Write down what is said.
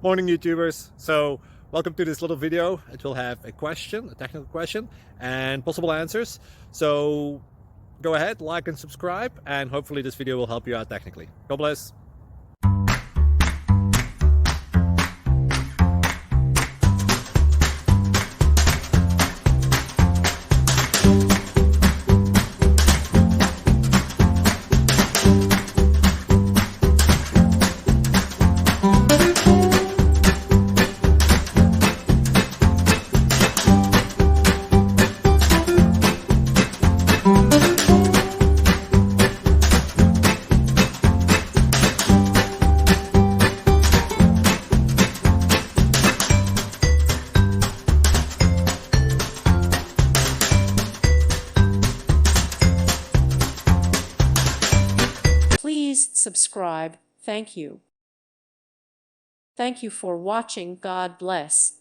Morning, YouTubers. So welcome to this little video. It will have a question, a technical question, and possible answers. So go ahead, like and subscribe, and hopefully this video will help you out technically. God bless. Please subscribe. Thank you. Thank you for watching. God bless.